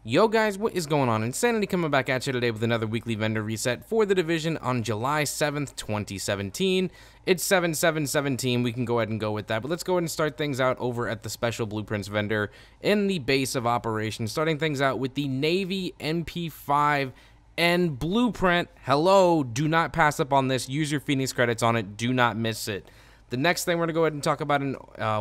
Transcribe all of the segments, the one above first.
Yo guys, what is going on? Insanity coming back at you today with another weekly vendor reset for the division on July 7th, 2017. It's 7/7/17, we can go ahead and go with that, but let's go ahead and start things out over at the Special Blueprints vendor in the base of operations, starting things out with the Navy MP5 and Blueprint. Hello, do not pass up on this, use your Phoenix credits on it, do not miss it. The next thing we're going to go ahead and talk about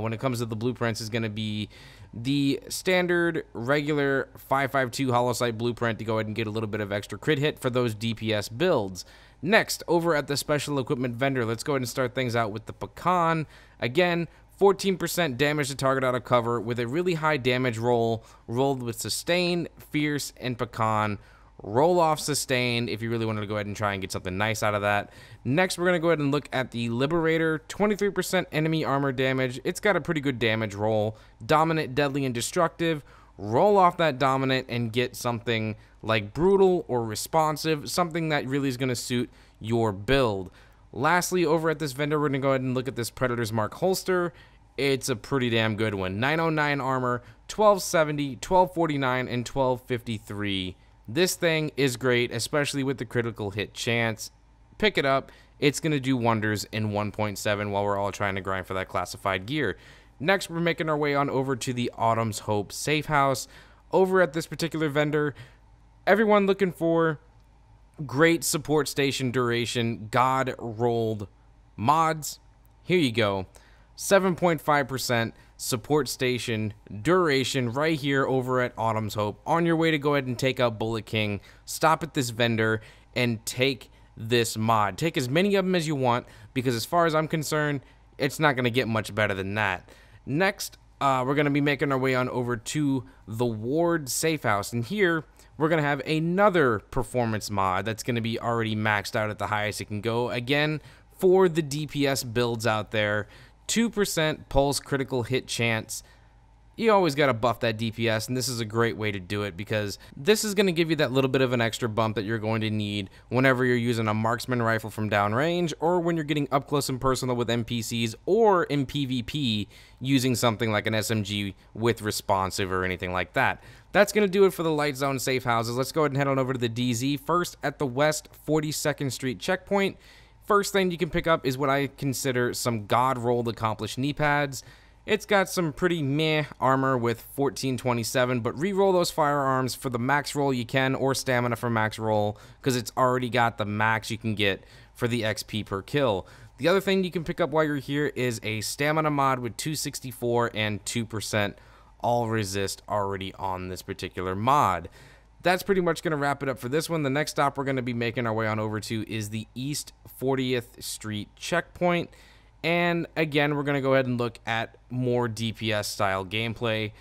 when it comes to the blueprints is going to be the standard regular 5.52 hollow sight blueprint to go ahead and get a little bit of extra crit hit for those DPS builds. Next, over at the special equipment vendor, let's go ahead and start things out with the Pecan. Again, 14% damage to target out of cover with a really high damage roll, rolled with Sustain, Fierce, and Pecan. Roll off Sustained if you really wanted to go ahead and try and get something nice out of that. Next, we're going to go ahead and look at the Liberator. 23% enemy armor damage. It's got a pretty good damage roll. Dominant, Deadly, and Destructive. Roll off that Dominant and get something like Brutal or Responsive, something that really is going to suit your build. Lastly, over at this vendor, we're going to go ahead and look at this Predator's Mark holster. It's a pretty damn good one. 909 armor, 1270, 1249, and 1253. This thing is great, especially with the critical hit chance. Pick it up. It's going to do wonders in 1.7 while we're all trying to grind for that classified gear. Next, we're making our way on over to the Autumn's Hope Safehouse. Over at this particular vendor, everyone looking for great support station duration, God rolled mods. Here you go. 7.5% support station duration right here over at Autumn's Hope. On your way to go ahead and take out Bullet King, stop at this vendor and take this mod. Take as many of them as you want, because as far as I'm concerned, it's not going to get much better than that. Next, we're going to be making our way on over to the Ward Safehouse, and here we're going to have another performance mod that's going to be already maxed out at the highest it can go. Again, for the DPS builds out there, 2% pulse critical hit chance. You always got to buff that DPS, and this is a great way to do it because this is going to give you that little bit of an extra bump that you're going to need whenever you're using a marksman rifle from downrange, or when you're getting up close and personal with NPCs, or in PvP using something like an SMG with responsive or anything like that. That's going to do it for the light zone safe houses. Let's go ahead and head on over to the DZ. First, at the West 42nd Street checkpoint. First thing you can pick up is what I consider some God rolled accomplished knee pads. It's got some pretty meh armor with 1427, but re-roll those firearms for the max roll you can, or stamina for max roll, because it's already got the max you can get for the XP per kill. The other thing you can pick up while you're here is a stamina mod with 264 and 2% all resist already on this particular mod. That's pretty much going to wrap it up for this one. The next stop we're going to be making our way on over to is the East 40th Street checkpoint. And again, we're going to go ahead and look at more DPS style gameplay.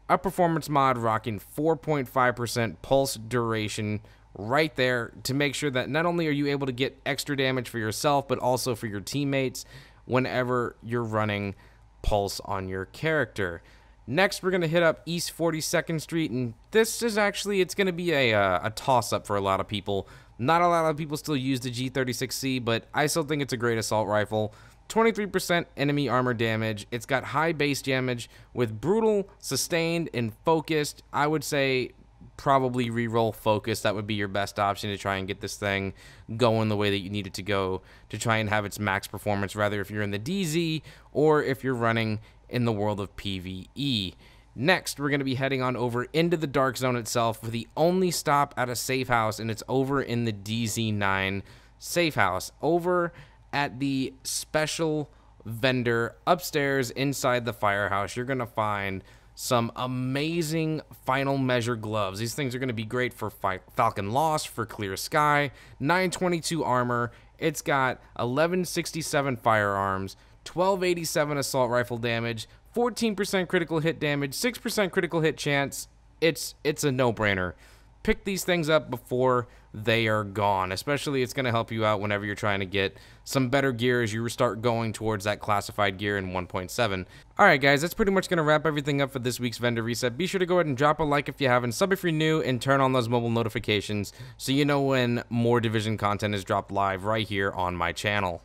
A performance mod rocking 4.5% pulse duration right there to make sure that not only are you able to get extra damage for yourself, but also for your teammates whenever you're running pulse on your character. Next, we're going to hit up East 42nd Street, and this is actually, it's going to be a toss-up for a lot of people. Not a lot of people still use the G36C, but I still think it's a great assault rifle. 23% enemy armor damage. It's got high base damage with brutal, sustained, and focused. I would say probably reroll focus. That would be your best option to try and get this thing going the way that you need it to go to try and have its max performance, rather if you're in the DZ or if you're running in the world of PvE. Next, we're going to be heading on over into the Dark Zone itself for the only stop at a safe house, and it's over in the DZ9 safe house, over at the special vendor upstairs inside the firehouse. You're going to find some amazing final measure gloves. These things are going to be great for Falcon Lost, for Clear Sky. 922 armor. It's got 1167 firearms, 1287 assault rifle damage, 14% critical hit damage, 6% critical hit chance. It's a no-brainer. Pick these things up before they are gone. Especially, it's going to help you out whenever you're trying to get some better gear as you start going towards that classified gear in 1.7. Alright guys, that's pretty much going to wrap everything up for this week's vendor reset. Be sure to go ahead and drop a like if you haven't, sub if you're new, and turn on those mobile notifications so you know when more Division content is dropped live right here on my channel.